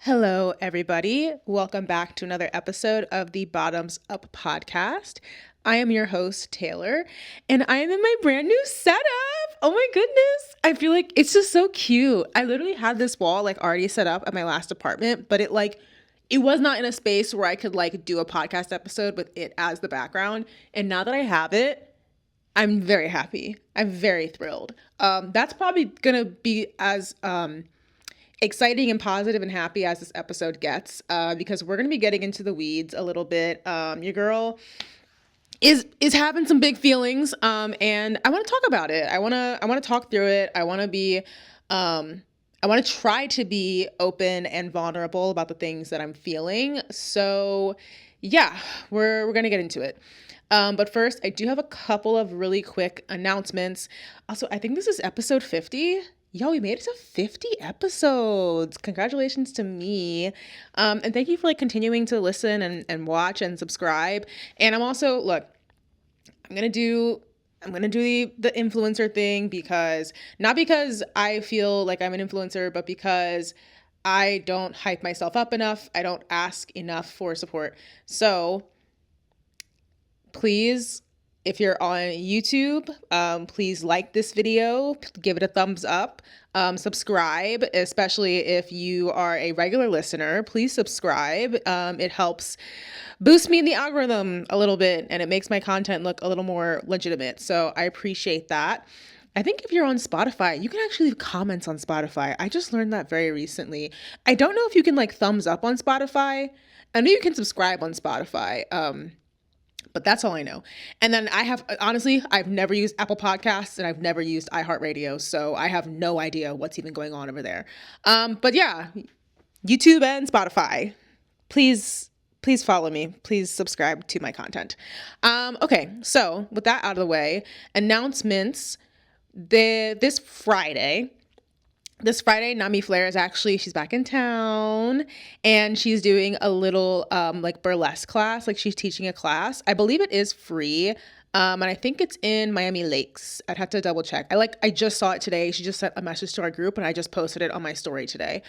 Hello, everybody. Welcome back to another episode of the Bottoms Up podcast. I am your host, Taylor, and I am in my brand new setup. Oh my goodness. I feel like it's just so cute. I literally had this wall already set up at my last apartment, but it was not in a space where I could do a podcast episode with it as the background. And now that I have it, I'm very happy. I'm very thrilled. That's probably gonna be as exciting and positive and happy as this episode gets, because we're gonna be getting into the weeds a little bit. Your girl is having some big feelings, and I want to talk about it. I want to talk through it. I want to try to be open and vulnerable about the things that I'm feeling. So yeah, we're gonna get into it. But first, I do have a couple of really quick announcements. Also, I think this is episode 50. Yo, we made it to 50 episodes. Congratulations to me. And thank you for continuing to listen and watch and subscribe. And I'm also, I'm gonna do the influencer thing, because not because I feel like I'm an influencer, but because I don't hype myself up enough. I don't ask enough for support. So please, if you're on YouTube, please like this video, give it a thumbs up, subscribe, especially if you are a regular listener. Please subscribe. It helps boost me in the algorithm a little bit, and it makes my content look a little more legitimate. So I appreciate that. I think if you're on Spotify, you can actually leave comments on Spotify. I just learned that very recently. I don't know if you can thumbs up on Spotify. I know you can subscribe on Spotify. But that's all I know. And then I've never used Apple Podcasts, and I've never used iHeartRadio, so I have no idea what's even going on over there. But yeah, YouTube and Spotify, please follow me. Please subscribe to my content. Okay, so with that out of the way, announcements. This Friday, Nami Flair she's back in town, and she's doing a little burlesque class. She's teaching a class. I believe it is free. And I think it's in Miami Lakes. I'd have to double check. I just saw it today. She just sent a message to our group, and I just posted it on my story today.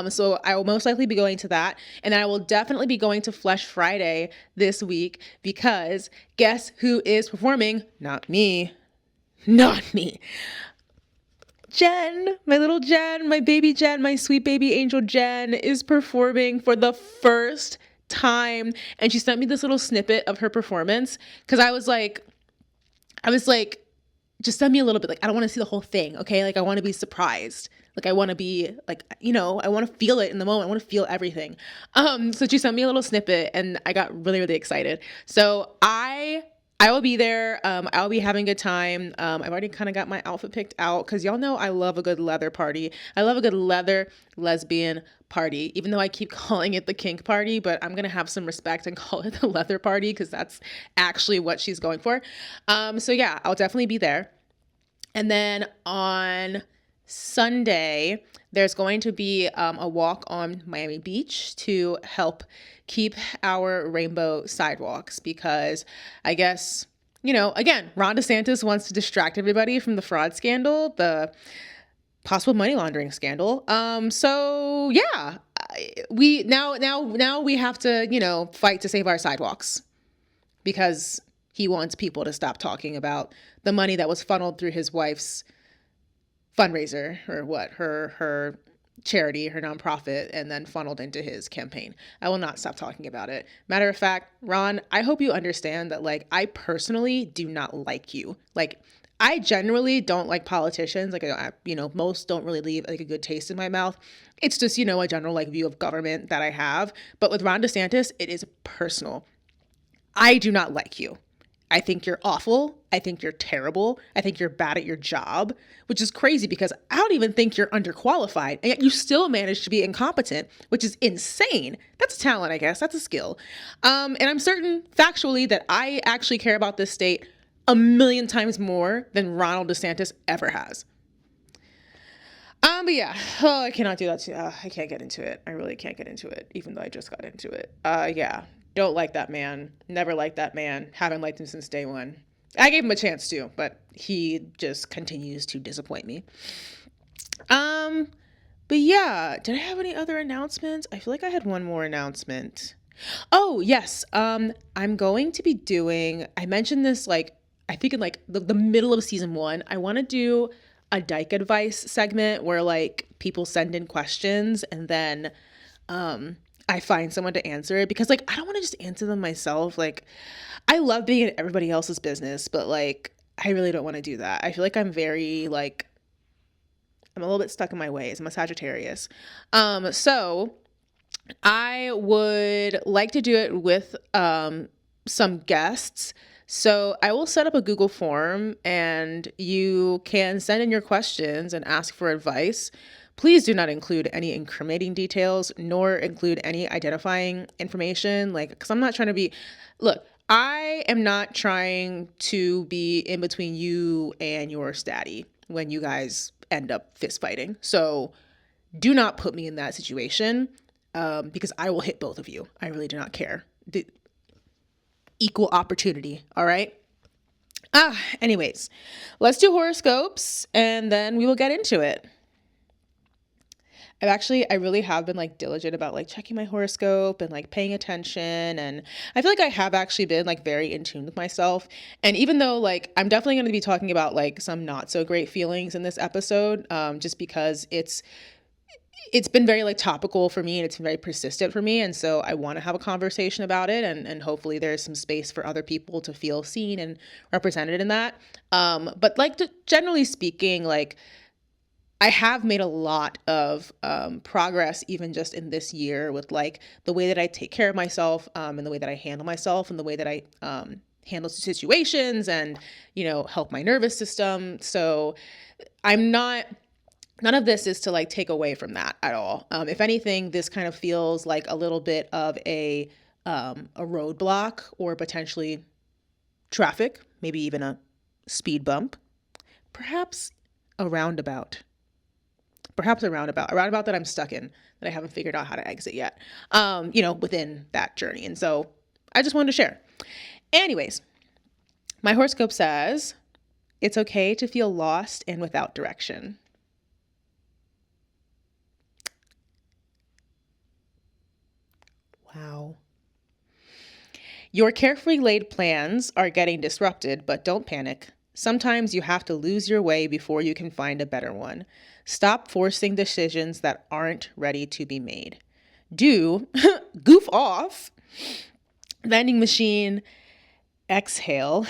So I will most likely be going to that. And then I will definitely be going to Flesh Friday this week, because guess who is performing? Not me. Jen, my little Jen, my baby Jen, my sweet baby angel Jen is performing for the first time. And she sent me this little snippet of her performance, because I was like, just send me a little bit. I don't want to see the whole thing. Okay. I want to be surprised. I want to be I want to feel it in the moment. I want to feel everything. So she sent me a little snippet, and I got really, really excited. So I will be there. I'll be having a good time. I've already kind of got my outfit picked out, because y'all know I love a good leather party. I love a good leather lesbian party, even though I keep calling it the kink party, but I'm going to have some respect and call it the leather party, because that's actually what she's going for. So yeah, I'll definitely be there. And then on Sunday, there's going to be a walk on Miami Beach to help keep our rainbow sidewalks, because I guess, again, Ron DeSantis wants to distract everybody from the fraud scandal, the possible money laundering scandal. So yeah, we have to, fight to save our sidewalks, because he wants people to stop talking about the money that was funneled through his wife's fundraiser, or her charity, her nonprofit, and then funneled into his campaign. I will not stop talking about it. Matter of fact, Ron, I hope you understand that I personally do not like you. I generally don't like politicians. Most don't really leave a good taste in my mouth. It's just, a general view of government that I have. But with Ron DeSantis, it is personal. I do not like you. I think you're awful. I think you're terrible. I think you're bad at your job, which is crazy, because I don't even think you're underqualified, and yet you still manage to be incompetent, which is insane. That's a talent, I guess. That's a skill. And I'm certain factually that I actually care about this state a million times more than Ronald DeSantis ever has. But yeah, I cannot do that. I can't get into it. I really can't get into it, even though I just got into it. Yeah. Don't like that man. Never liked that man. Haven't liked him since day one. I gave him a chance too, but he just continues to disappoint me. But yeah, did I have any other announcements? I feel like I had one more announcement. Oh, yes. I'm going to be doing, I mentioned this like, I think in like the middle of season 1, I want to do a dyke advice segment where like people send in questions and then I find someone to answer it, because like I don't want to just answer them myself. Like I love being in everybody else's business, but like I really don't want to do that. I feel like I'm very like, I'm a little bit stuck in my ways. I'm a Sagittarius. So I would like to do it with some guests. So I will set up a Google form and you can send in your questions and ask for advice. Please do not include any incriminating details, nor include any identifying information. Like, because I'm not trying to be, look, I am not trying to be in between you and your statty when you guys end up fist fighting. So do not put me in that situation, because I will hit both of you. I really do not care. Equal opportunity, all right? Anyways, let's do horoscopes and then we will get into it. I really have been like diligent about like checking my horoscope and like paying attention. And I feel like I have actually been like very in tune with myself. And even though like I'm definitely going to be talking about like some not so great feelings in this episode, just because it's been very like topical for me and it's been very persistent for me. And so I want to have a conversation about it, and hopefully there's some space for other people to feel seen and represented in that. But like generally speaking, like I have made a lot of progress even just in this year with like the way that I take care of myself, and the way that I handle myself and the way that I handle situations and, help my nervous system. So none of this is to like take away from that at all. If anything, this kind of feels like a little bit of a roadblock or potentially traffic, maybe even a speed bump, perhaps a roundabout. Perhaps a roundabout that I'm stuck in, that I haven't figured out how to exit yet, within that journey. And so I just wanted to share. Anyways, my horoscope says it's okay to feel lost and without direction. Wow. Your carefully laid plans are getting disrupted, but don't panic. Sometimes you have to lose your way before you can find a better one. Stop forcing decisions that aren't ready to be made. Do goof off. Vending machine, exhale.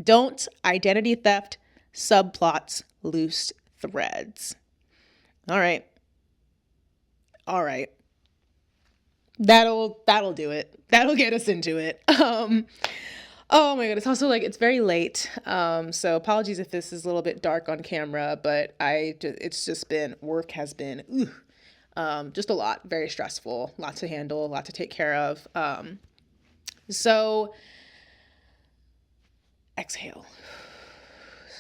Don't identity theft, subplots, loose threads. All right. That'll do it. That'll get us into it. Oh my God. It's also like, it's very late. So apologies if this is a little bit dark on camera, but it's just been, work has been, just a lot, very stressful, lot to handle, a lot to take care of. So exhale.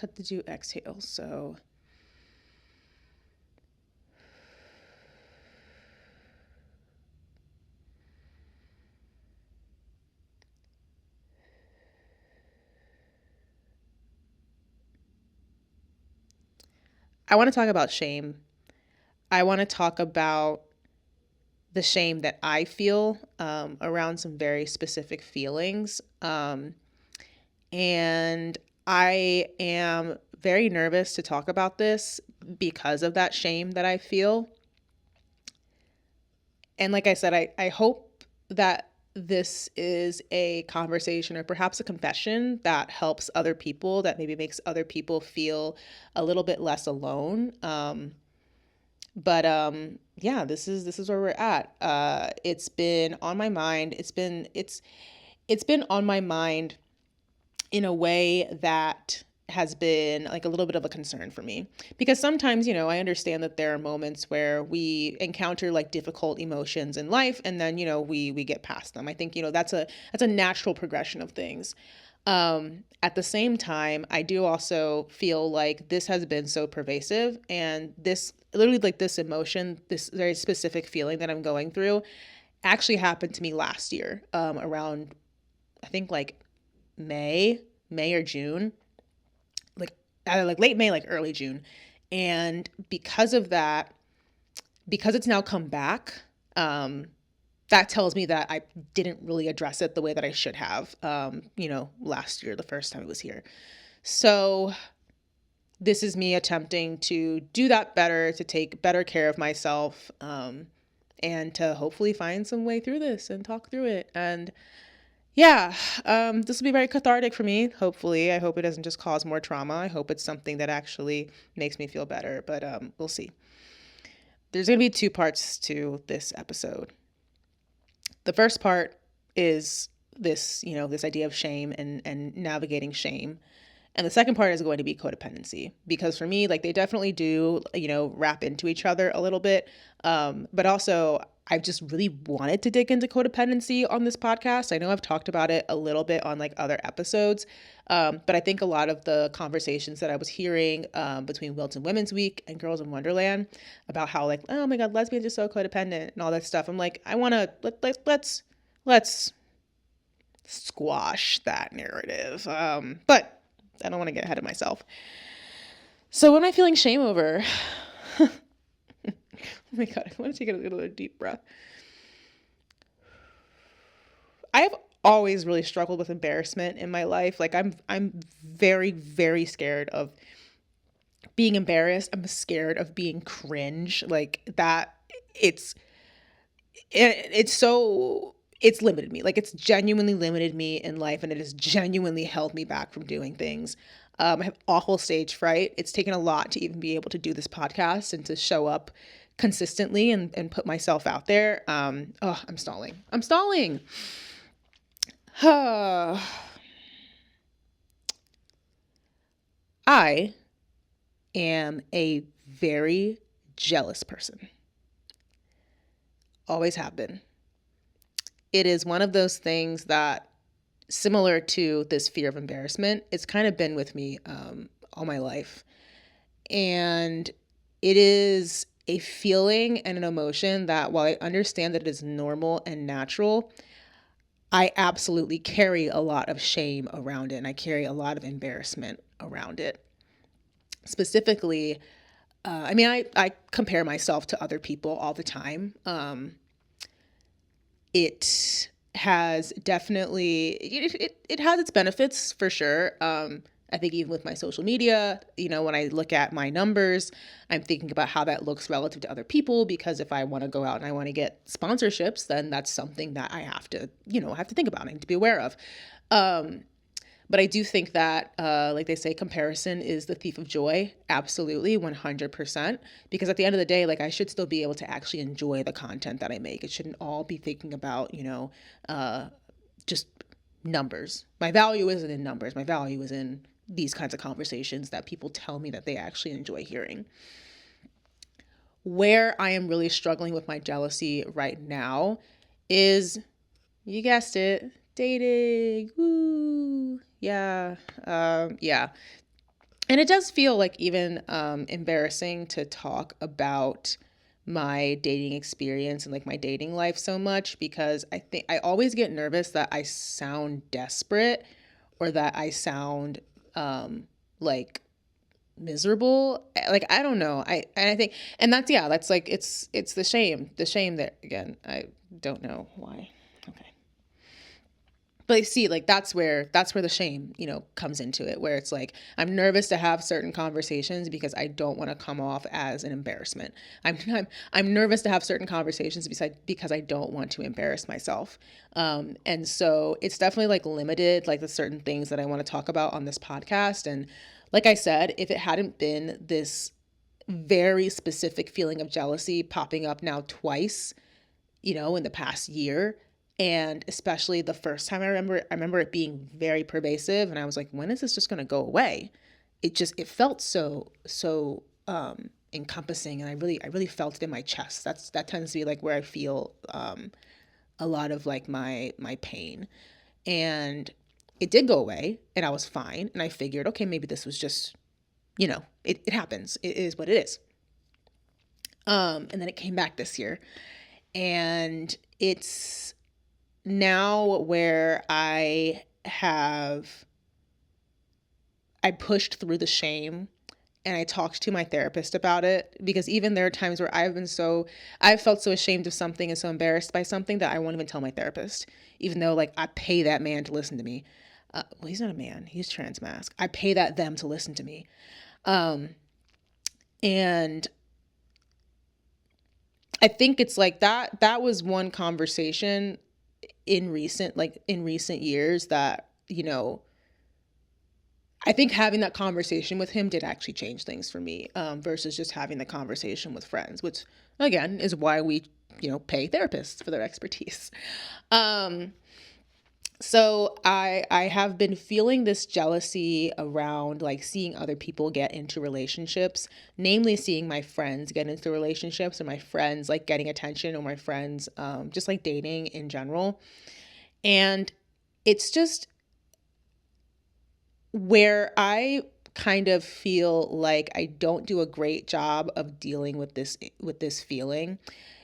Have to do exhale. So I want to talk about shame. I want to talk about the shame that I feel around some very specific feelings. And I am very nervous to talk about this because of that shame that I feel. And like I said, I hope that this is a conversation or perhaps a confession that helps other people, that maybe makes other people feel a little bit less alone. Yeah, this is where we're at. It's been on my mind. It's been on my mind in a way that has been like a little bit of a concern for me, because sometimes, I understand that there are moments where we encounter like difficult emotions in life and then, we get past them. I think, that's a natural progression of things. At the same time, I do also feel like this has been so pervasive, and this literally like this emotion, this very specific feeling that I'm going through actually happened to me last year, around, I think like May or June, like either like late May, like early June. And because of that, because it's now come back, that tells me that I didn't really address it the way that I should have, last year, the first time it was here. So this is me attempting to do that better, to take better care of myself, and to hopefully find some way through this and talk through it. And yeah, this will be very cathartic for me, hopefully. I hope it doesn't just cause more trauma. I hope it's something that actually makes me feel better, but we'll see. There's going to be 2 parts to this episode. The first part is this idea of shame and navigating shame. And the second part is going to be codependency, because for me, like, they definitely do, wrap into each other a little bit. But also I've just really wanted to dig into codependency on this podcast. I know I've talked about it a little bit on like other episodes. But I think a lot of the conversations that I was hearing between Wilton Women's Week and Girls in Wonderland about how like, oh my God, lesbians are so codependent and all that stuff. I'm like, I want to, let's squash that narrative. But I don't want to get ahead of myself. So what am I feeling shame over? Oh my God, I want to take a little deep breath. I've always really struggled with embarrassment in my life. Like I'm very, very scared of being embarrassed. I'm scared of being cringe. Like that it's limited me. Like it's genuinely limited me in life, and it has genuinely held me back from doing things. I have awful stage fright. It's taken a lot to even be able to do this podcast and to show up consistently and put myself out there. I'm stalling. I am a very jealous person. Always have been. It is one of those things that, similar to this fear of embarrassment, it's kind of been with me all my life. And it is a feeling and an emotion that, while I understand that it is normal and natural, I absolutely carry a lot of shame around it, and I carry a lot of embarrassment around it. Specifically, I compare myself to other people all the time. It has definitely, it has its benefits for sure. I think even with my social media, when I look at my numbers, I'm thinking about how that looks relative to other people, because if I want to go out and I want to get sponsorships, then that's something that I have to think about and to be aware of. But I do think that, like they say, comparison is the thief of joy. Absolutely, 100%. Because at the end of the day, like, I should still be able to actually enjoy the content that I make. It shouldn't all be thinking about, just numbers. My value isn't in numbers. My value is in these kinds of conversations that people tell me that they actually enjoy hearing. Where I am really struggling with my jealousy right now is, you guessed it, dating. Woo. Yeah. Yeah. And it does feel like even embarrassing to talk about my dating experience and like my dating life so much, because I think I always get nervous that I sound desperate or that I sound like miserable. Like, I don't know. I think, and that's like, it's the shame that, again, I don't know why. Okay. But see, like, that's where the shame, comes into it, where it's like, I'm nervous to have certain conversations because I don't want to come off as an embarrassment. I'm nervous to have certain conversations because I don't want to embarrass myself. And so it's definitely like limited, like the certain things that I want to talk about on this podcast. And like I said, if it hadn't been this very specific feeling of jealousy popping up now twice, in the past year, and especially the first time, I remember it being very pervasive, and I was like, when is this just going to go away? It felt so encompassing, and I really felt it in my chest. That tends to be like where I feel a lot of like my pain. And it did go away, and I was fine, and I figured, okay, maybe this was just, it happens. It is what it is. And then it came back this year, and it's now where I pushed through the shame and I talked to my therapist about it, because even there are times where I've felt so ashamed of something and so embarrassed by something that I won't even tell my therapist, even though like I pay that man to listen to me. Well, he's not a man, he's trans mask. I pay them to listen to me. And I think it's like that was one conversation in recent years that, I think having that conversation with him did actually change things for me, versus just having the conversation with friends, which again is why we, pay therapists for their expertise. So I have been feeling this jealousy around like seeing other people get into relationships, namely seeing my friends get into relationships, or my friends like getting attention, or my friends just like dating in general. And it's just where I kind of feel like I don't do a great job of dealing with this feeling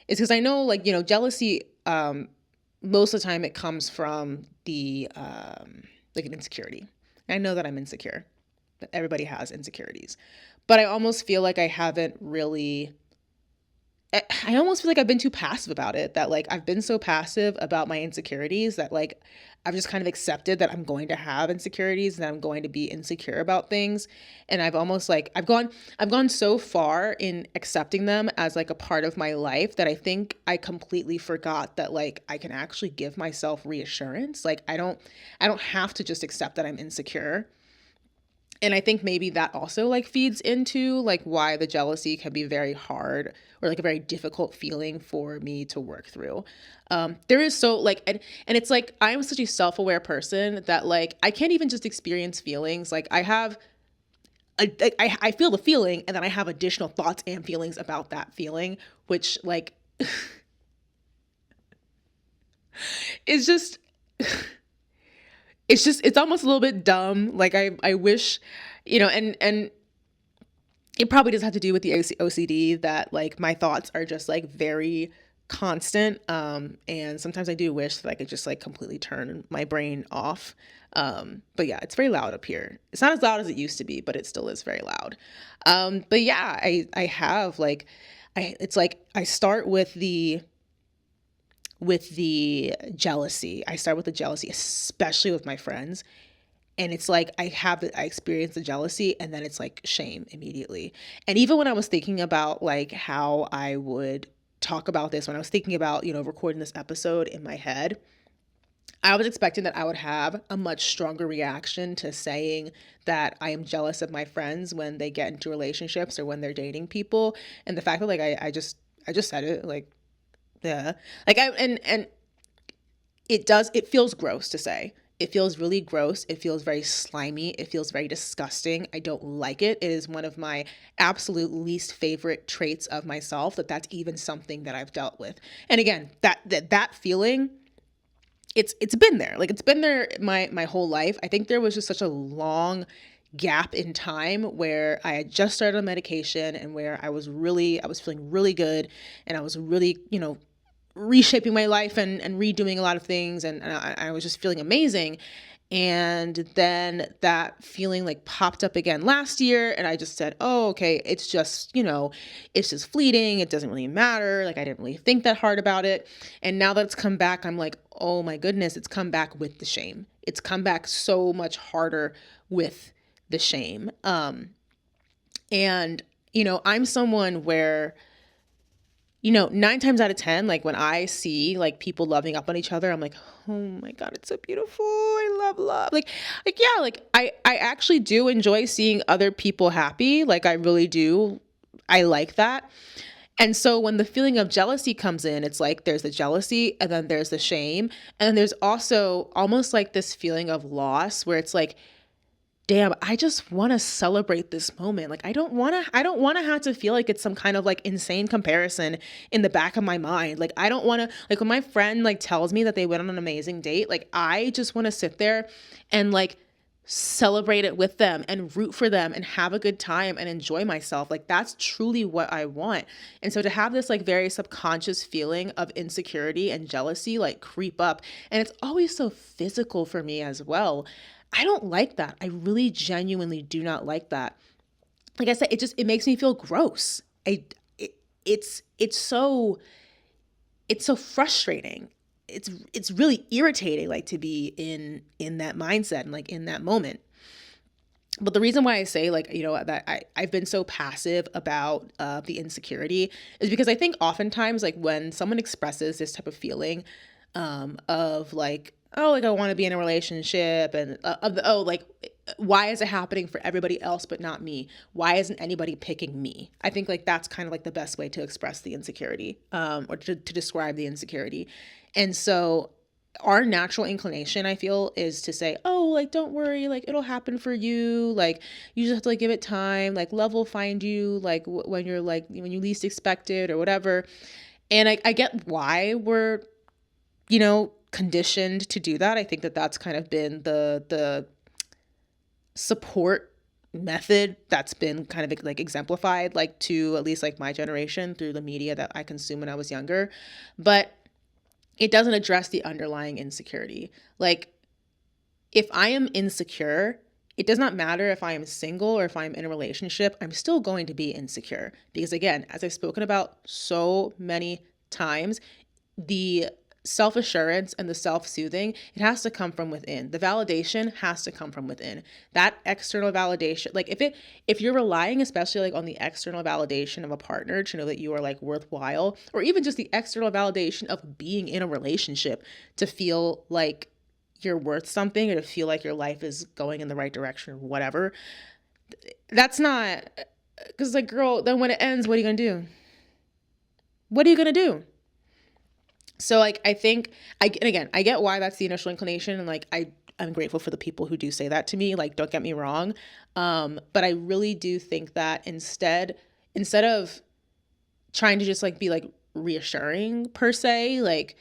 is because I know, like, jealousy, most of the time it comes from the like an insecurity. I know that I'm insecure, but everybody has insecurities. But I almost feel like I haven't really I almost feel like I've been too passive about it, that like I've been so passive about my insecurities that like I've just kind of accepted that I'm going to have insecurities and that I'm going to be insecure about things. And I've almost like I've gone so far in accepting them as like a part of my life that I think I completely forgot that like I can actually give myself reassurance. Like I don't have to just accept that I'm insecure. And I think maybe that also like feeds into like why the jealousy can be very hard, or like a very difficult feeling for me to work through. There is so like, and it's like, I'm such a self-aware person that like, I can't even just experience feelings. Like I feel the feeling, and then I have additional thoughts and feelings about that feeling, which like is just, it's almost a little bit dumb. Like I wish, and it probably does have to do with the OCD, that like my thoughts are just like very constant. And sometimes I do wish that I could just like completely turn my brain off. But yeah, it's very loud up here. It's not as loud as it used to be, but it still is very loud. But yeah, I have like, it's like I start with the jealousy. I start with the jealousy, especially with my friends. And it's like I experience the jealousy, and then it's like shame immediately. And even when I was thinking about like how I would talk about this, when I was thinking about, recording this episode in my head, I was expecting that I would have a much stronger reaction to saying that I am jealous of my friends when they get into relationships or when they're dating people. And the fact that like I just said it, like, yeah, like and it feels gross to say. It feels really gross. It feels very slimy. It feels very disgusting. I don't like it. It is one of my absolute least favorite traits of myself, that's even something that I've dealt with. And again, that feeling, it's been there. Like it's been there my whole life. I think there was just such a long gap in time where I had just started on medication, and where I was feeling really good, and I was really, reshaping my life and redoing a lot of things, and I was just feeling amazing. And then that feeling like popped up again last year, and I just said, oh, okay, it's just, it's just fleeting, it doesn't really matter, like I didn't really think that hard about it. And now that it's come back, I'm like, oh my goodness, it's come back with the shame. It's come back so much harder with the shame. And I'm someone where, 9 times out of 10, like when I see like people loving up on each other, I'm like, oh my God, it's so beautiful. I love love. Yeah, like I actually do enjoy seeing other people happy. Like I really do. I like that. And so when the feeling of jealousy comes in, it's like there's the jealousy, and then there's the shame. And then there's also almost like this feeling of loss where it's like, damn, I just want to celebrate this moment. Like I don't want to have to feel like it's some kind of like insane comparison in the back of my mind. Like I don't want to, like when my friend like tells me that they went on an amazing date, like I just want to sit there and like celebrate it with them and root for them and have a good time and enjoy myself. Like that's truly what I want. And so to have this like very subconscious feeling of insecurity and jealousy like creep up, and it's always so physical for me as well. I don't like that. I really genuinely do not like that. like I said, it makes me feel gross. It, it's so frustrating. It's really irritating, like, to be in that mindset and like in that moment. But the reason why I say, like, that I've been so passive about the insecurity is because I think oftentimes, like, when someone expresses this type of feeling of like, oh, like, I want to be in a relationship, and like, why is it happening for everybody else but not me? Why isn't anybody picking me? I think, like, that's kind of like the best way to express the insecurity, or to describe the insecurity. And so our natural inclination, I feel, is to say, oh, like, don't worry, like, it'll happen for you. Like, you just have to, like, give it time. Like, love will find you, like, when you're, like, when you least expect it or whatever. And I get why we're, conditioned to do that. I think that that's kind of been the support method that's been kind of like exemplified, like, to at least like my generation through the media that I consumed when I was younger. But it doesn't address the underlying insecurity. Like, if I am insecure, it does not matter if I am single or if I'm in a relationship, I'm still going to be insecure. Because again, as I've spoken about so many times, the self-assurance and the self-soothing, it has to come from within. The validation has to come from within. That external validation, like, if you're relying especially like on the external validation of a partner to know that you are like worthwhile, or even just the external validation of being in a relationship to feel like you're worth something, or to feel like your life is going in the right direction or whatever, that's not, because, like, girl, then when it ends, what are you gonna do? What are you gonna do? So, like, I think, and again, I get why that's the initial inclination, and like, I'm grateful for the people who do say that to me, like, don't get me wrong. But I really do think that instead of trying to just like be like reassuring per se, like,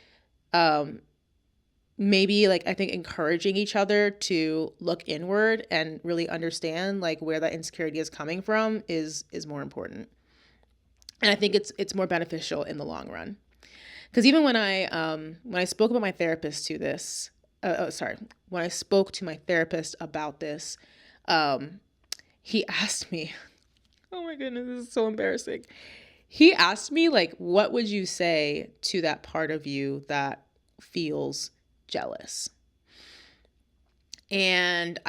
maybe, like, I think encouraging each other to look inward and really understand like where that insecurity is coming from is more important. And I think it's more beneficial in the long run. Because even when I spoke about my therapist to this, when I spoke to my therapist about this, he asked me, oh my goodness, this is so embarrassing. He asked me, like, what would you say to that part of you that feels jealous? And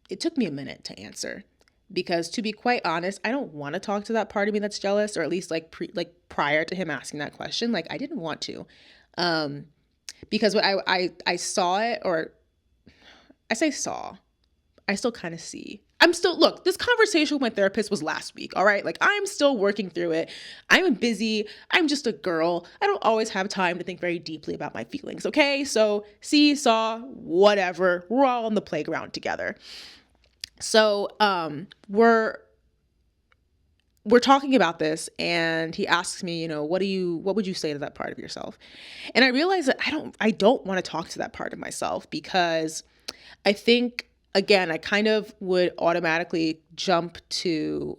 it took me a minute to answer. Because, to be quite honest, I don't want to talk to that part of me that's jealous, or at least like prior to him asking that question, like, I didn't want to, because what I saw it, or I say saw, I still kind of see. Look, this conversation with my therapist was last week, all right? Like, I'm still working through it. I'm busy. I'm just a girl. I don't always have time to think very deeply about my feelings, okay? So, see, saw, whatever. We're all on the playground together. So we're talking about this, and he asks me, what would you say to that part of yourself? And I realized that I don't want to talk to that part of myself, because I think, again, I kind of would automatically jump to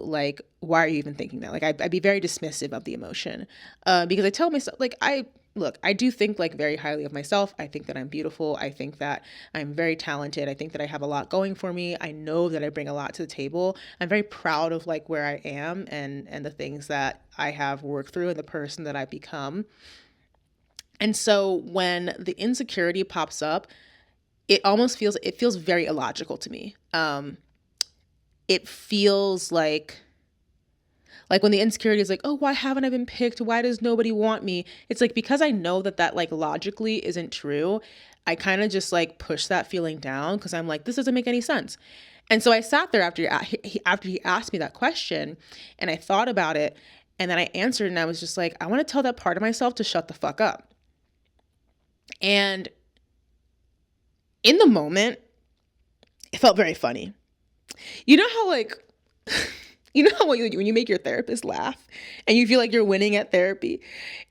like, why are you even thinking that? Like, I'd be very dismissive of the emotion, because I tell myself, like, I do think, like, very highly of myself. I think that I'm beautiful. I think that I'm very talented. I think that I have a lot going for me. I know that I bring a lot to the table. I'm very proud of, like, where I am and the things that I have worked through and the person that I've become. And so when the insecurity pops up, it feels very illogical to me. It feels like when the insecurity is like, oh, why haven't I been picked? Why does nobody want me? It's like, because I know that like logically isn't true, I kind of just like push that feeling down, because I'm like, this doesn't make any sense. And so I sat there after he asked me that question, and I thought about it, and then I answered, and I was just like, I want to tell that part of myself to shut the fuck up. And in the moment, it felt very funny. You know how, like, when you make your therapist laugh and you feel like you're winning at therapy?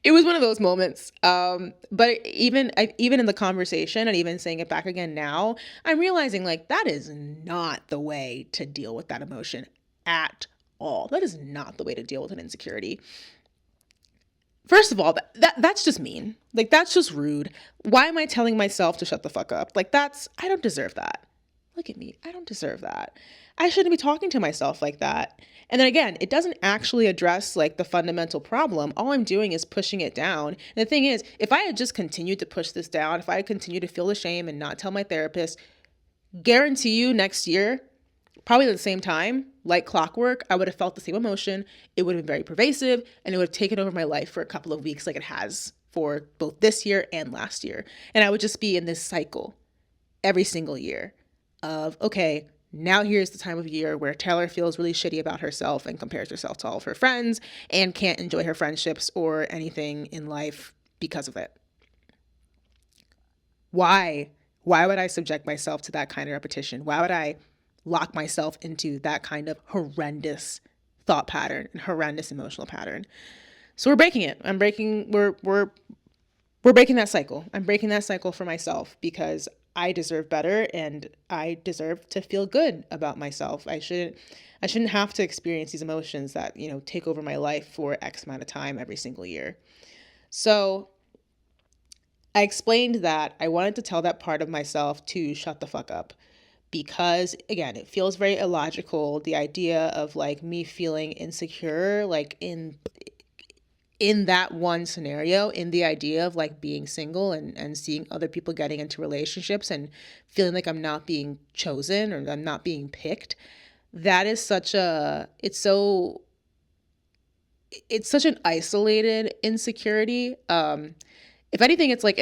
It was one of those moments. But even in the conversation, and even saying it back again now, I'm realizing, like, that is not the way to deal with that emotion at all. That is not the way to deal with an insecurity. First of all, that's just mean. Like, that's just rude. Why am I telling myself to shut the fuck up? Like, I don't deserve that. look at me. I don't deserve that. I shouldn't be talking to myself like that. And then again, it doesn't actually address like the fundamental problem. All I'm doing is pushing it down. And the thing is, if I had just continued to push this down, if I had continued to feel the shame and not tell my therapist, guarantee you next year, probably at the same time, like clockwork, I would have felt the same emotion. It would have been very pervasive, and it would have taken over my life for a couple of weeks like it has for both this year and last year. And I would just be in this cycle every single year of, okay, now here's the time of year where Taylor feels really shitty about herself and compares herself to all of her friends and can't enjoy her friendships or anything in life because of it. Why? Why would I subject myself to that kind of repetition? Why would I lock myself into that kind of horrendous thought pattern and horrendous emotional pattern? So we're breaking it. We're breaking that cycle. I'm breaking that cycle for myself because I deserve better and I deserve to feel good about myself. I shouldn't have to experience these emotions that, take over my life for X amount of time every single year. So I explained that I wanted to tell that part of myself to shut the fuck up because, again, it feels very illogical, the idea of like me feeling insecure, like in that one scenario, in the idea of like being single and seeing other people getting into relationships and feeling like I'm not being chosen or I'm not being picked. That is it's such an isolated insecurity. If anything, it's like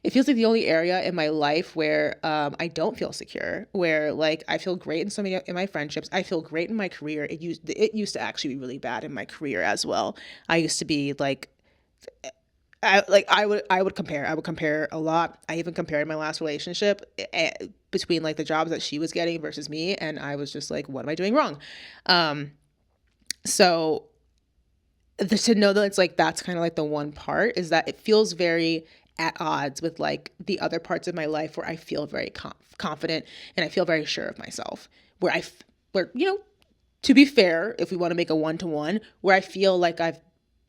it feels like the only area in my life where I don't feel secure, where like I feel great in so many in my friendships. I feel great in my career. It used to actually be really bad in my career as well. I used to be like I would compare a lot. I even compared my last relationship between like the jobs that she was getting versus me, and I was just like, what am I doing wrong? So to know that it's like that's kind of like the one part is that it feels very at odds with like the other parts of my life where I feel very confident and I feel very sure of myself. Where to be fair, if we want to make a one-to-one, where I feel like I've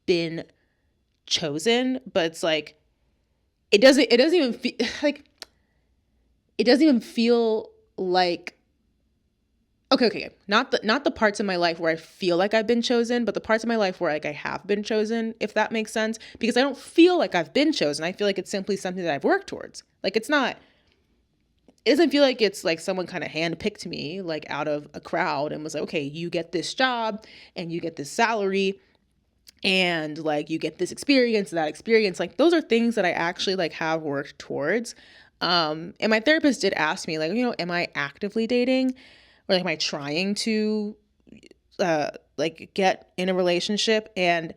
been chosen, but it's like it doesn't even feel like it doesn't even feel like okay. Not the parts of my life where I feel like I've been chosen, but the parts of my life where like I have been chosen, if that makes sense. Because I don't feel like I've been chosen. I feel like it's simply something that I've worked towards. Like it doesn't feel like it's like someone kind of handpicked me like out of a crowd and was like, okay, you get this job and you get this salary and like you get this experience, that experience. Like those are things that I actually like have worked towards. And my therapist did ask me like, am I actively dating? Or like, am I trying to like get in a relationship? And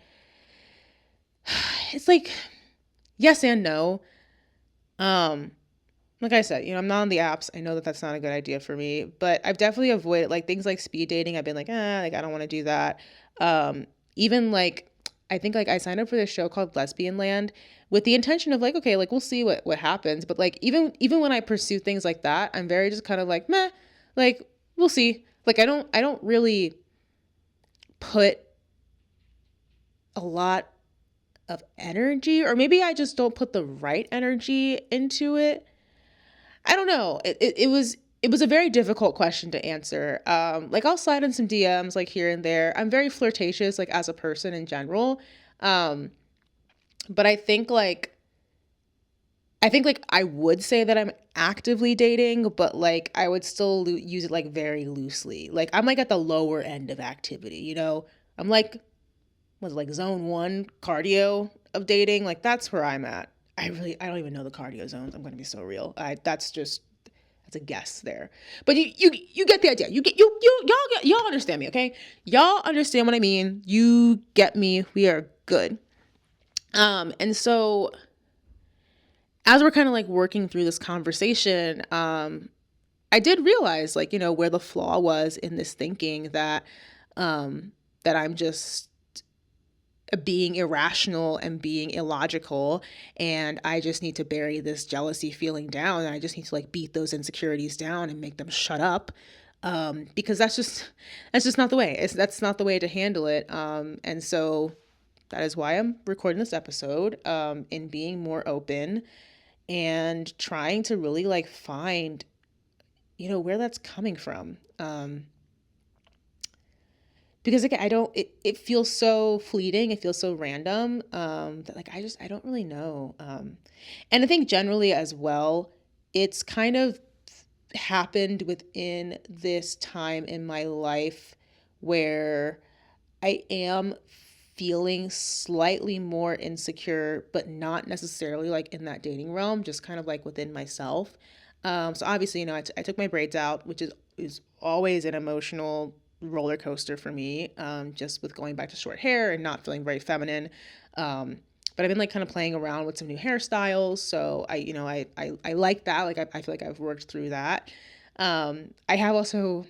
it's like, yes and no. Like I said, I'm not on the apps. I know that that's not a good idea for me, but I've definitely avoided like things like speed dating. I've been like, like I don't want to do that. Even like, I think like I signed up for this show called Lesbian Land with the intention of like, okay, like we'll see what happens. But like, even when I pursue things like that, I'm very just kind of like, meh, like we'll see. Like I don't really put a lot of energy, or maybe I just don't put the right energy into it. I don't know. It was a very difficult question to answer. Like I'll slide in some DMs like here and there. I'm very flirtatious like as a person in general. But I think like I would say that I'm actively dating, but like I would still use it like very loosely. Like I'm like at the lower end of activity, I'm like, was like zone 1 cardio of dating. Like that's where I'm at. I don't even know the cardio zones. I'm going to be so real. That's a guess there. But you get the idea. Y'all understand me, okay? Y'all understand what I mean. You get me. We are good. And so as we're kind of like working through this conversation, I did realize like, where the flaw was in this thinking that I'm just being irrational and being illogical, and I just need to bury this jealousy feeling down, and I just need to like beat those insecurities down and make them shut up, because that's just not the way. That's not the way to handle it. And so that is why I'm recording this episode, in being more open and trying to really like find where that's coming from. Because like it feels so fleeting. It feels so random. That like, I don't really know. And I think generally as well, it's kind of happened within this time in my life where I am feeling slightly more insecure, but not necessarily like in that dating realm, just kind of like within myself. So obviously, I took my braids out, which is always an emotional roller coaster for me, just with going back to short hair and not feeling very feminine. But I've been like kind of playing around with some new hairstyles. So I like that. Like I feel like I've worked through that. I have also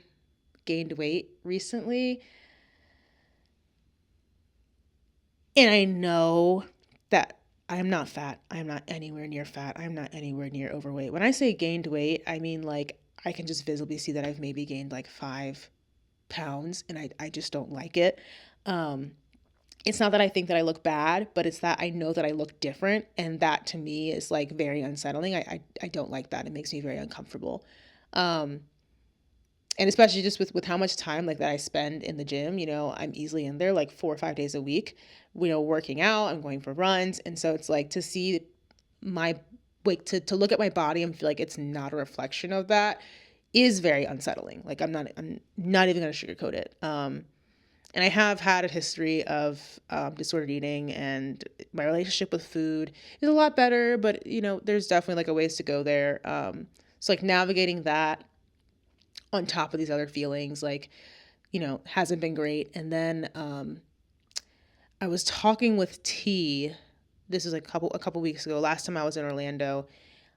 gained weight recently. And I know that I'm not fat. I'm not anywhere near fat. I'm not anywhere near overweight. When I say gained weight, I mean like I can just visibly see that I've maybe gained like 5 pounds, and I just don't like it. Um, it's not that I think that I look bad, but it's that I know that I look different. And that to me is like very unsettling. I don't like that. It makes me very uncomfortable. Um, and especially just with how much time like that I spend in the gym, I'm easily in there like 4 or 5 days a week, working out, I'm going for runs. And so it's like to see my, like to look at my body and feel like it's not a reflection of that is very unsettling. Like I'm not even going to sugarcoat it. And I have had a history of disordered eating, and my relationship with food is a lot better, but there's definitely like a ways to go there. So like navigating that on top of these other feelings, like, hasn't been great. And then I was talking with T. This was like a couple weeks ago. Last time I was in Orlando.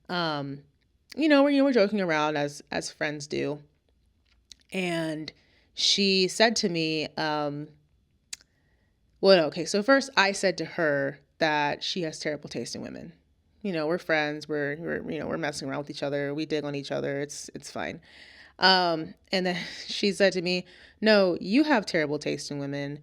Um, we're joking around as friends do, and she said to me, well, okay. So first, I said to her that she has terrible taste in women. We're friends. We're messing around with each other. We dig on each other. It's fine. And then she said to me, no, you have terrible taste in women.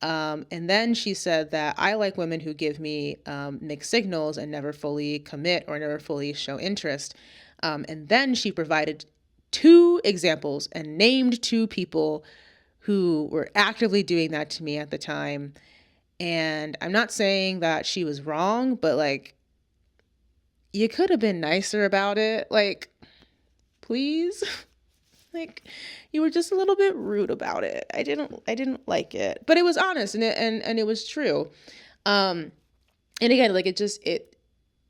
And then she said that I like women who give me mixed signals and never fully commit or never fully show interest. And then she provided 2 examples and named 2 people who were actively doing that to me at the time. And I'm not saying that she was wrong, but like, you could have been nicer about it. Like, please. Like, you were just a little bit rude about it. I didn't like it, but it was honest, and it was true. And again, like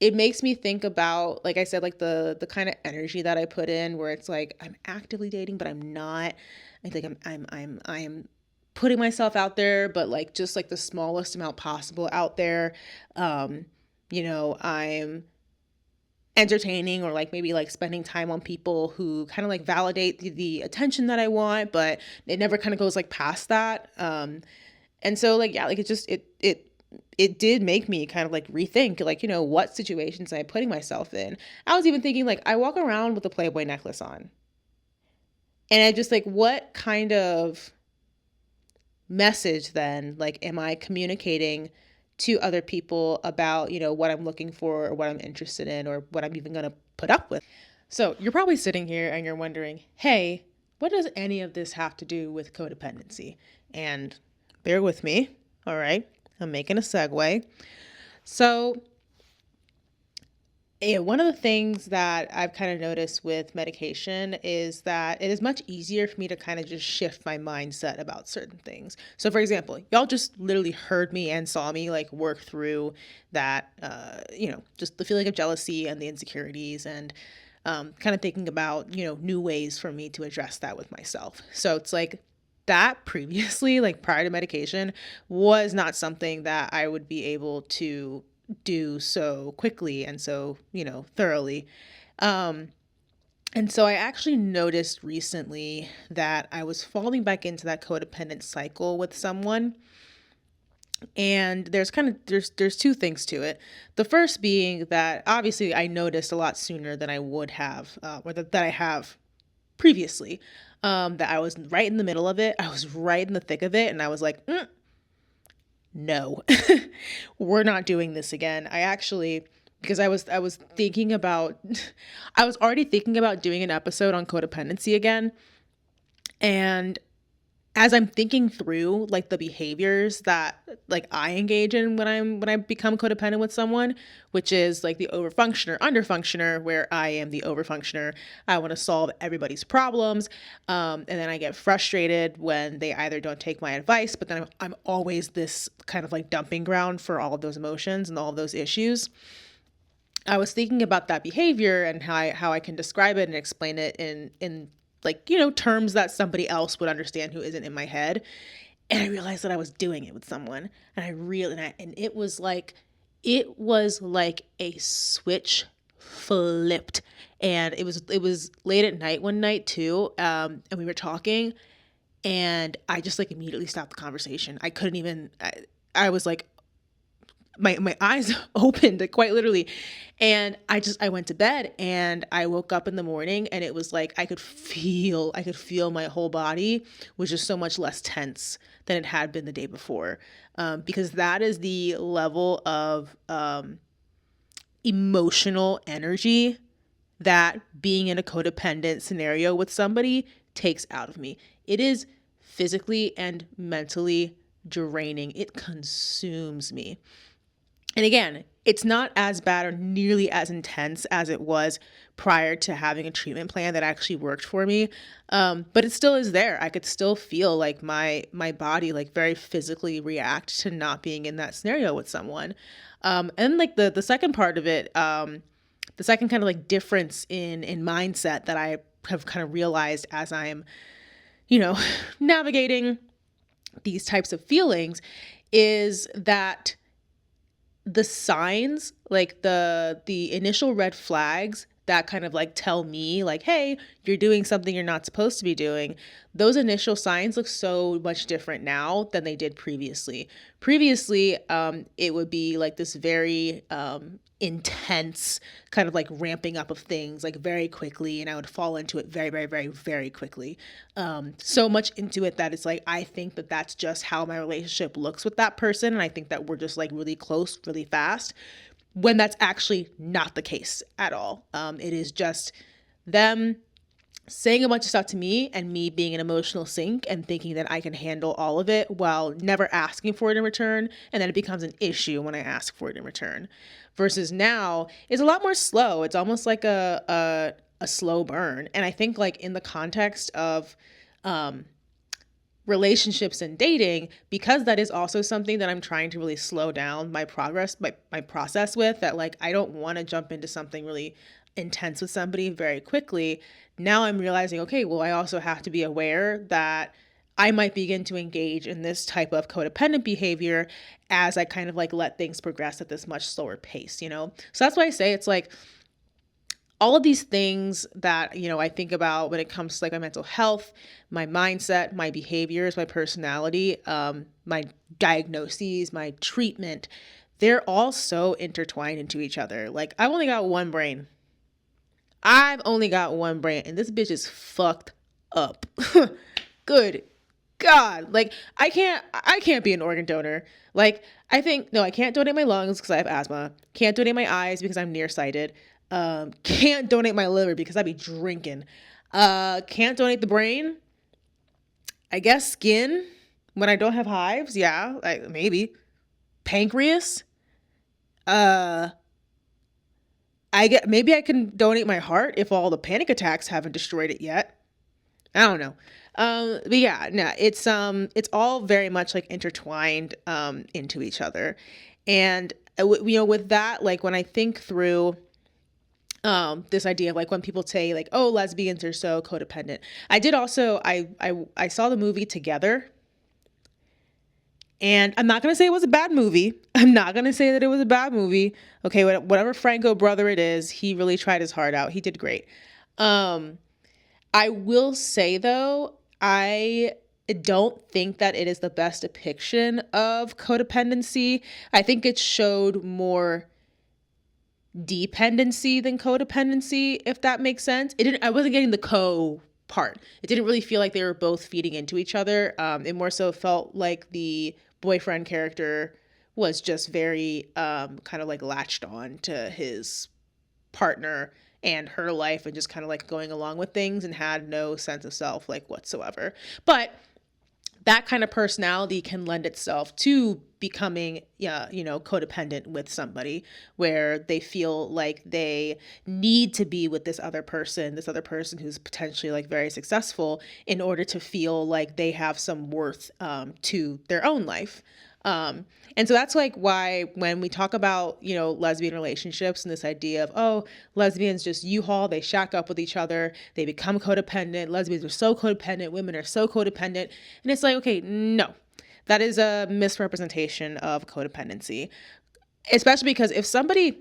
it makes me think about, like I said, like the kind of energy that I put in, where it's like I'm actively dating, but I'm not. I think I'm putting myself out there, but like just like the smallest amount possible out there. I'm entertaining, or like maybe like spending time on people who kind of like validate the attention that I want, but it never kind of goes like past that. And so like, yeah, like it did make me kind of like rethink, like, what situations am I putting myself in? I was even thinking like, I walk around with a Playboy necklace on, and I just like, what kind of message then, like, am I communicating to other people about, what I'm looking for, or what I'm interested in, or what I'm even going to put up with? So you're probably sitting here and you're wondering, hey, what does any of this have to do with codependency? And bear with me. All right. I'm making a segue. So yeah, one of the things that I've kind of noticed with medication is that it is much easier for me to kind of just shift my mindset about certain things. So for example, y'all just literally heard me and saw me like work through that, just the feeling of jealousy and the insecurities, and kind of thinking about, new ways for me to address that with myself. So it's like that previously, like prior to medication, was not something that I would be able to do so quickly and so, thoroughly. Um, and so I actually noticed recently that I was falling back into that codependent cycle with someone. And there's 2 things to it. The first being that obviously I noticed a lot sooner than I would have, or that I have previously, that I was right in the middle of it. I was right in the thick of it. And I was like, no, we're not doing this again. I actually because I was thinking about I was already thinking about doing an episode on codependency again. And as I'm thinking through like the behaviors that like I engage in when I become codependent with someone, which is like the overfunctioner, underfunctioner, where I am the overfunctioner. I want to solve everybody's problems, and then I get frustrated when they either don't take my advice, but then I'm always this kind of like dumping ground for all of those emotions and all of those issues. I was thinking about that behavior and how I can describe it and explain it in like, terms that somebody else would understand who isn't in my head. And I realized that I was doing it with someone. And it was like a switch flipped. And it was late at night one night too. And we were talking, and I just like immediately stopped the conversation. I couldn't even I was like, my eyes opened quite literally, and I went to bed, and I woke up in the morning, and it was like I could feel my whole body was just so much less tense than it had been the day before, because that is the level of emotional energy that being in a codependent scenario with somebody takes out of me. It is physically and mentally draining. It consumes me. And again, it's not as bad or nearly as intense as it was prior to having a treatment plan that actually worked for me. But it still is there. I could still feel like my body like very physically react to not being in that scenario with someone. And like the second part of it, the second kind of like difference in mindset that I have kind of realized as I'm, navigating these types of feelings is that the signs, like the initial red flags that kind of like tell me like, hey, you're doing something you're not supposed to be doing, those initial signs look so much different now than they did previously. Previously, it would be like this very intense kind of like ramping up of things like very quickly, and I would fall into it very, very, very, very quickly. So much into it that it's like I think that that's just how my relationship looks with that person, and I think that we're just like really close really fast, when that's actually not the case at all. It is just them saying a bunch of stuff to me and me being an emotional sink and thinking that I can handle all of it while never asking for it in return. And then it becomes an issue when I ask for it in return. Versus now, it's a lot more slow. It's almost like a slow burn. And I think like in the context of relationships and dating, because that is also something that I'm trying to really slow down my progress, my process with, that like I don't want to jump into something really intense with somebody very quickly. Now I'm realizing, okay, well, I also have to be aware that I might begin to engage in this type of codependent behavior as I kind of like let things progress at this much slower pace, So that's why I say it's like all of these things that, I think about when it comes to like my mental health, my mindset, my behaviors, my personality, my diagnoses, my treatment, they're all so intertwined into each other. Like I've only got one brain. And this bitch is fucked up. Good God. Like I can't be an organ donor. Like I think, no, I can't donate my lungs because I have asthma. Can't donate my eyes because I'm nearsighted. Can't donate my liver because I'd be drinking. Can't donate the brain. I guess skin when I don't have hives. Yeah, like maybe. Pancreas. Maybe I can donate my heart if all the panic attacks haven't destroyed it yet. I don't know. But yeah, no, it's all very much like intertwined into each other. And with that, like when I think through this idea of like when people say like, oh, lesbians are so codependent. I saw the movie Together. And I'm not going to say it was a bad movie. I'm not going to say that it was a bad movie. Okay, whatever Franco brother it is, he really tried his heart out. He did great. I will say though, I don't think that it is the best depiction of codependency. I think it showed more dependency than codependency, if that makes sense. I wasn't getting the co part. It didn't really feel like they were both feeding into each other. It more so felt like the boyfriend character was just very kind of like latched on to his partner and her life and just kind of like going along with things and had no sense of self like whatsoever. But that kind of personality can lend itself to becoming, codependent with somebody where they feel like they need to be with this other person who's potentially like very successful in order to feel like they have some worth to their own life. And so that's like why when we talk about, lesbian relationships and this idea of, oh, lesbians just U-Haul, they shack up with each other, they become codependent, lesbians are so codependent, women are so codependent. And it's like, okay, no, that is a misrepresentation of codependency, especially because if somebody,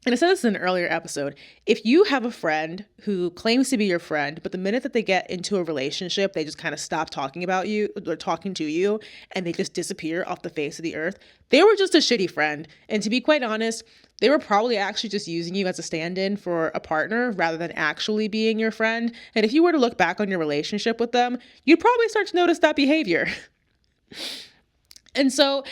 and I said this in an earlier episode, if you have a friend who claims to be your friend, but the minute that they get into a relationship, they just kind of stop talking about you or talking to you and they just disappear off the face of the earth, they were just a shitty friend. And to be quite honest, they were probably actually just using you as a stand-in for a partner rather than actually being your friend. And if you were to look back on your relationship with them, you'd probably start to notice that behavior. And so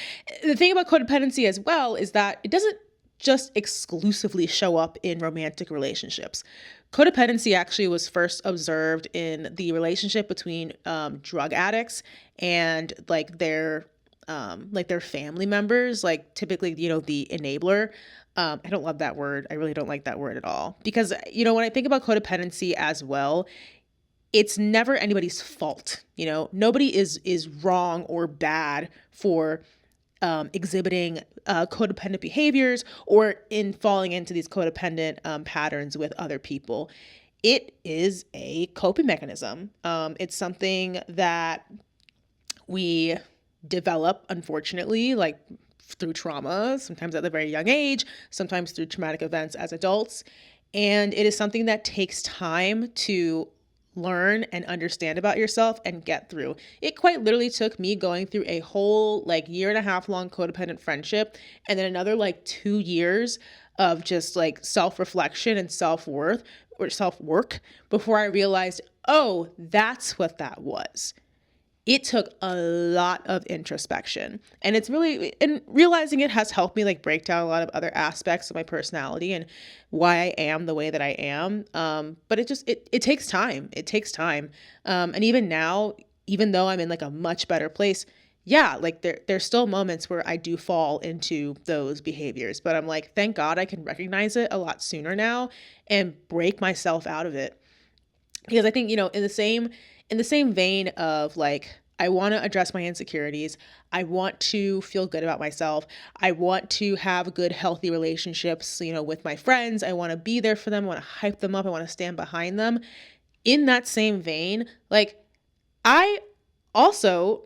the thing about codependency as well is that it doesn't just exclusively show up in romantic relationships. Codependency actually was first observed in the relationship between drug addicts and their family members, like typically, the enabler. I don't love that word. I really don't like that word at all because, when I think about codependency as well, it's never anybody's fault. Nobody is wrong or bad for exhibiting codependent behaviors or in falling into these codependent patterns with other people. It is a coping mechanism. It's something that we develop, unfortunately, like through trauma, sometimes at a very young age, sometimes through traumatic events as adults. And it is something that takes time to learn and understand about yourself and get through. It quite literally took me going through a whole year and a half long codependent friendship and then another 2 years of just self-reflection and self-worth or self-work before I realized, oh, that's what that was. It took a lot of introspection, and realizing it has helped me break down a lot of other aspects of my personality and why I am the way that I am. But it takes time. It takes time. And even now, even though I'm in a much better place, yeah, there's still moments where I do fall into those behaviors, but I'm thank God I can recognize it a lot sooner now and break myself out of it. Because I think, in the same vein of I want to address my insecurities. I want to feel good about myself. I want to have good, healthy relationships, with my friends. I want to be there for them. I want to hype them up. I want to stand behind them. In that same vein, I also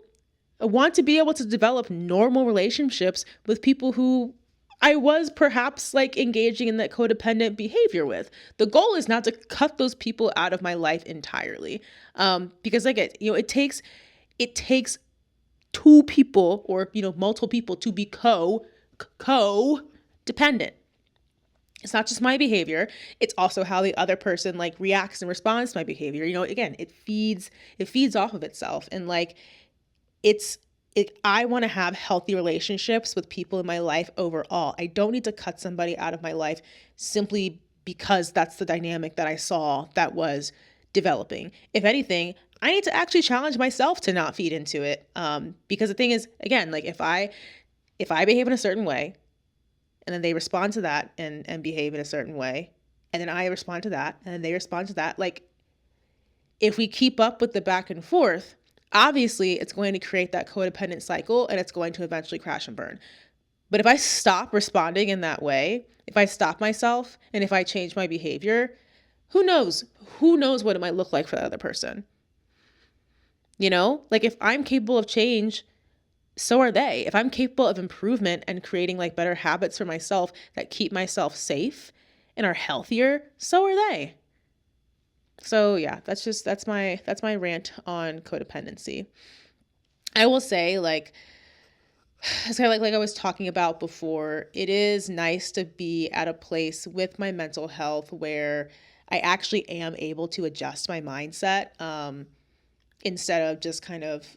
want to be able to develop normal relationships with people who I was perhaps engaging in that codependent behavior with. The goal is not to cut those people out of my life entirely. Because it takes two people or, multiple people to be co-dependent. It's not just my behavior. It's also how the other person reacts and responds to my behavior. Again, it feeds off of itself. And I want to have healthy relationships with people in my life overall. I don't need to cut somebody out of my life simply because that's the dynamic that I saw that was developing. If anything, I need to actually challenge myself to not feed into it. Because the thing is, again, if I behave in a certain way and then they respond to that and behave in a certain way, and then I respond to that and then they respond to that, if we keep up with the back and forth, obviously it's going to create that codependent cycle and it's going to eventually crash and burn. But if I stop responding in that way, if I stop myself and if I change my behavior, who knows? Who knows what it might look like for the other person? If I'm capable of change, so are they. If I'm capable of improvement and creating better habits for myself that keep myself safe and are healthier, so are they. So yeah, that's my rant on codependency. I will say it's kind of like I was talking about before, it is nice to be at a place with my mental health where I actually am able to adjust my mindset instead of just kind of,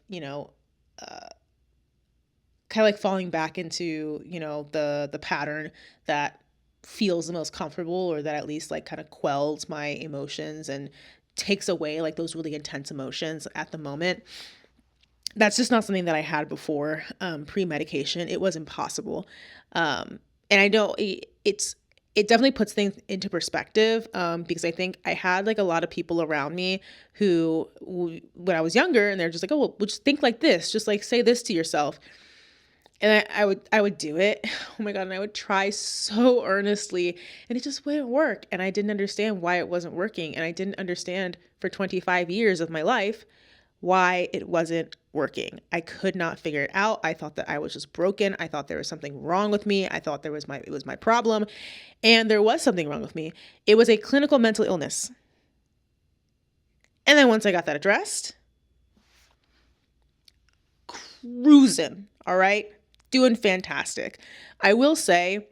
kind of like falling back into, the pattern that feels the most comfortable, or that at least like kind of quells my emotions and takes away like those really intense emotions at the moment. That's just not something that I had before, pre-medication. It was impossible. And I know it definitely puts things into perspective, because I think I had like a lot of people around me who, when I was younger, and they're just like, oh, well, just think like this, just like say this to yourself. And I would do it. Oh my God. And I would try so earnestly, and it just wouldn't work. And I didn't understand why it wasn't working. And I didn't understand for 25 years of my life why it wasn't working. I could not figure it out. I thought that I was just broken. I thought there was something wrong with me. I thought it was my problem. And there was something wrong with me. It was a clinical mental illness. And then once I got that addressed, cruising, all right? Doing fantastic. I will say,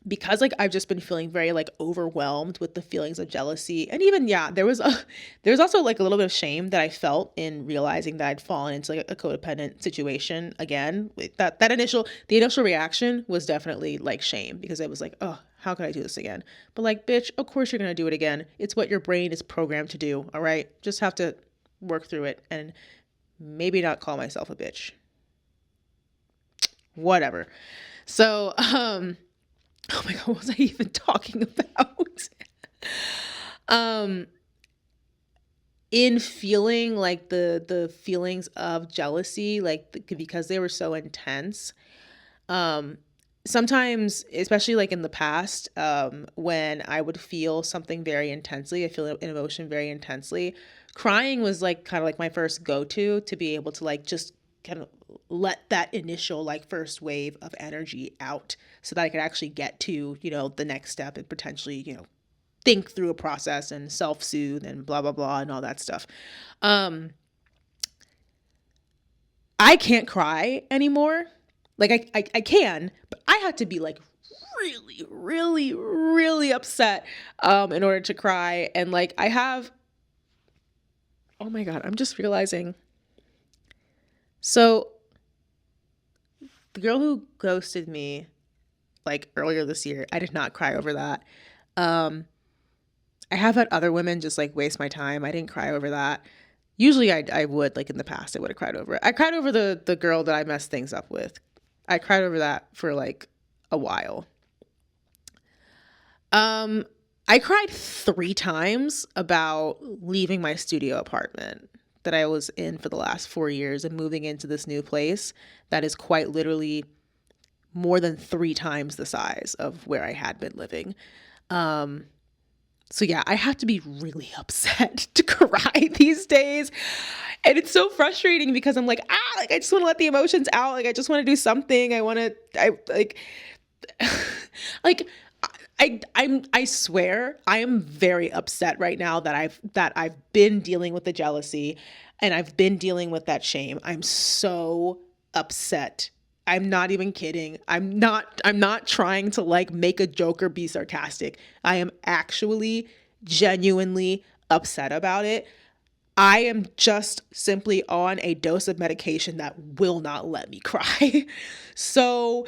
because like I've just been feeling very like overwhelmed with the feelings of jealousy, and even there was also like a little bit of shame that I felt in realizing that I'd fallen into like a codependent situation again. The initial reaction was definitely like shame, because it was like, oh, how could I do this again? But like, bitch, of course you're gonna do it again. It's what your brain is programmed to do. All right, just have to work through it and maybe not call myself a bitch. Whatever. So, oh my God, what was I even talking about? In feeling like the feelings of jealousy, like because they were so intense. Sometimes, especially like in the past, when I would feel something very intensely, I feel an emotion very intensely. Crying was like kind of like my first go-to to be able to like just kind of let that initial like first wave of energy out, so that I could actually get to, the next step, and potentially, think through a process and self-soothe and blah, blah, blah, and all that stuff. I can't cry anymore. Like I can, but I had to be like really, really, really upset, in order to cry. And like oh my God, I'm just realizing. So the girl who ghosted me like earlier this year, I did not cry over that. I have had other women just like waste my time. I didn't cry over that. Usually I would, like in the past, I would have cried over it. I cried over the girl that I messed things up with. I cried over that for like a while. I cried 3 times about leaving my studio apartment that I was in for the last 4 years and moving into this new place that is quite literally more than 3 times the size of where I had been living. So yeah, I have to be really upset to cry these days. And it's so frustrating because I'm like, like I just want to let the emotions out. Like I just want to do something. I swear I am very upset right now that I've been dealing with the jealousy, and I've been dealing with that shame. I'm so upset. I'm not even kidding. I'm not trying to like make a joke or be sarcastic. I am actually genuinely upset about it. I am just simply on a dose of medication that will not let me cry. So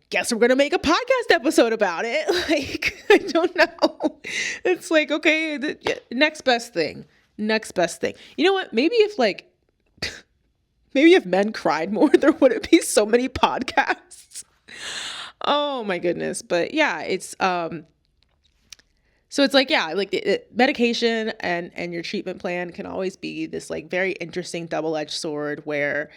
guess we're going to make a podcast episode about it. Like, I don't know. It's like, okay, next best thing. Next best thing. You know what? Maybe if men cried more, there wouldn't be so many podcasts. Oh my goodness. But yeah, it's, so it's like, yeah, like medication and your treatment plan can always be this like very interesting double-edged sword where,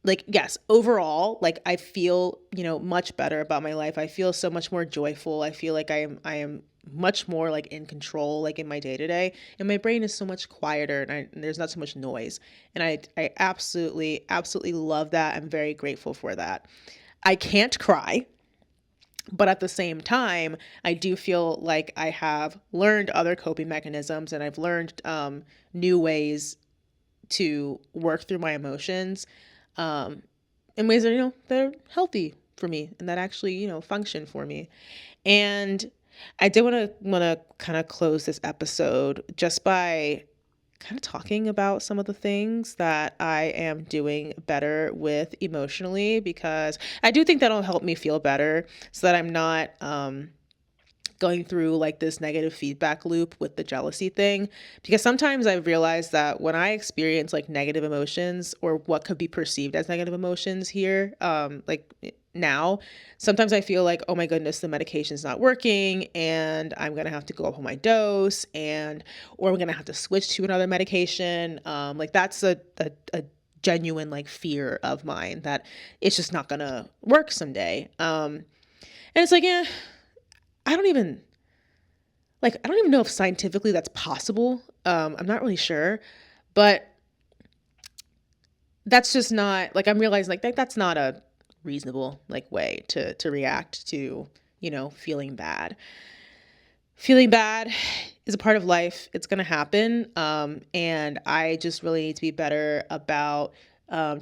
like, yes, overall, like I feel, much better about my life. I feel so much more joyful. I feel like I am much more like in control, like in my day to day, and my brain is so much quieter, and there's not so much noise. And I absolutely, absolutely love that. I'm very grateful for that. I can't cry, but at the same time, I do feel like I have learned other coping mechanisms, and I've learned new ways to work through my emotions, in ways that, that are healthy for me and that actually, function for me. And I did want to kind of close this episode just by kind of talking about some of the things that I am doing better with emotionally, because I do think that'll help me feel better so that I'm not going through like this negative feedback loop with the jealousy thing. Because sometimes I've realized that when I experience like negative emotions, or what could be perceived as negative emotions here, like now, sometimes I feel like, oh my goodness, the medication's not working and I'm gonna have to go up on my dose, or I'm gonna have to switch to another medication. Like that's a genuine like fear of mine that it's just not gonna work someday. And it's like, yeah, I don't even I don't even know if scientifically that's possible. I'm not really sure, but that's just not like, I'm realizing like that's not a reasonable like way to react to, feeling bad. Feeling bad is a part of life. It's going to happen. And I just really need to be better about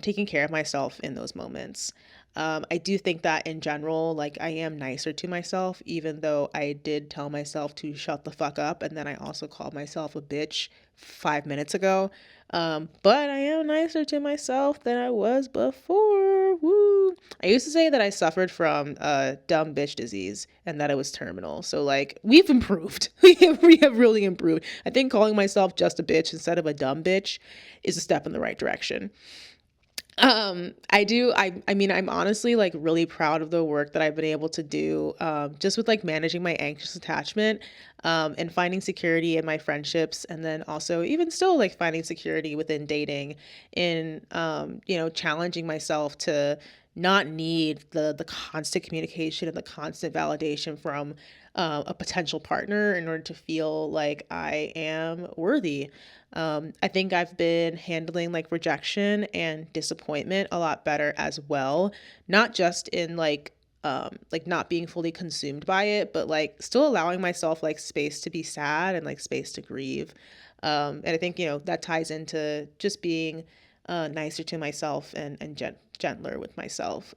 taking care of myself in those moments. I do think that in general, like I am nicer to myself, even though I did tell myself to shut the fuck up. And then I also called myself a bitch 5 minutes ago. But I am nicer to myself than I was before. Woo. I used to say that I suffered from dumb bitch disease and that it was terminal. So like we've improved. We have really improved. I think calling myself just a bitch instead of a dumb bitch is a step in the right direction. I mean, I'm honestly like really proud of the work that I've been able to do, just with like managing my anxious attachment, and finding security in my friendships. And then also even still like finding security within dating, in, challenging myself to not need the constant communication and the constant validation from, a potential partner in order to feel like I am worthy. I think I've been handling like rejection and disappointment a lot better as well. Not just in like not being fully consumed by it, but like still allowing myself like space to be sad and like space to grieve. And I think, that ties into just being nicer to myself and gentler with myself.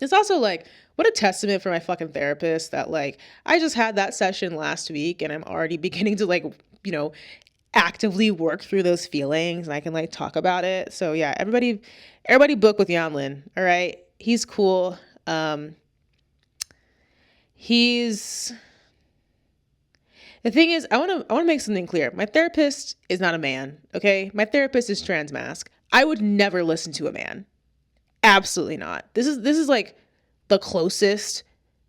It's also like, what a testament for my fucking therapist that like I just had that session last week and I'm already beginning to like, you know, actively work through those feelings, and I can like talk about it. So yeah, everybody book with Yanlin. All right. He's cool. He's The thing is, I want to make something clear. My therapist is not a man, okay? My therapist is trans mask. I would never listen to a man. Absolutely not. This is like the closest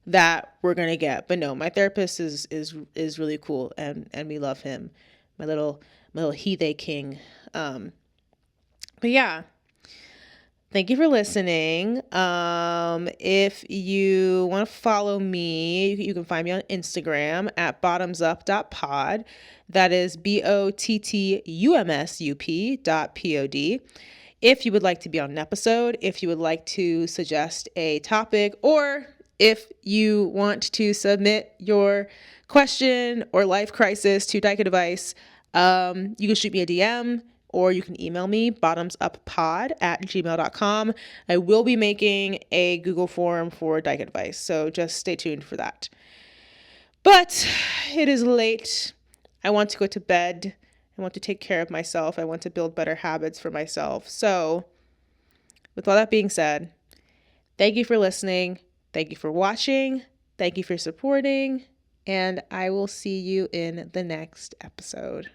that we're gonna get. But no, my therapist is really cool, and we love him. My little he they king. But yeah, thank you for listening. If you want to follow me, you can find me on Instagram at bottumsup.pod. That is bottumsup.pod. If you would like to be on an episode, if you would like to suggest a topic, or if you want to submit your question or life crisis to Dyke Advice, you can shoot me a DM, or you can email me, bottumsuppod@gmail.com. I will be making a Google form for Dyke Advice, so just stay tuned for that. But it is late. I want to go to bed. I want to take care of myself. I want to build better habits for myself. So, with all that being said, thank you for listening. Thank you for watching. Thank you for supporting. And I will see you in the next episode.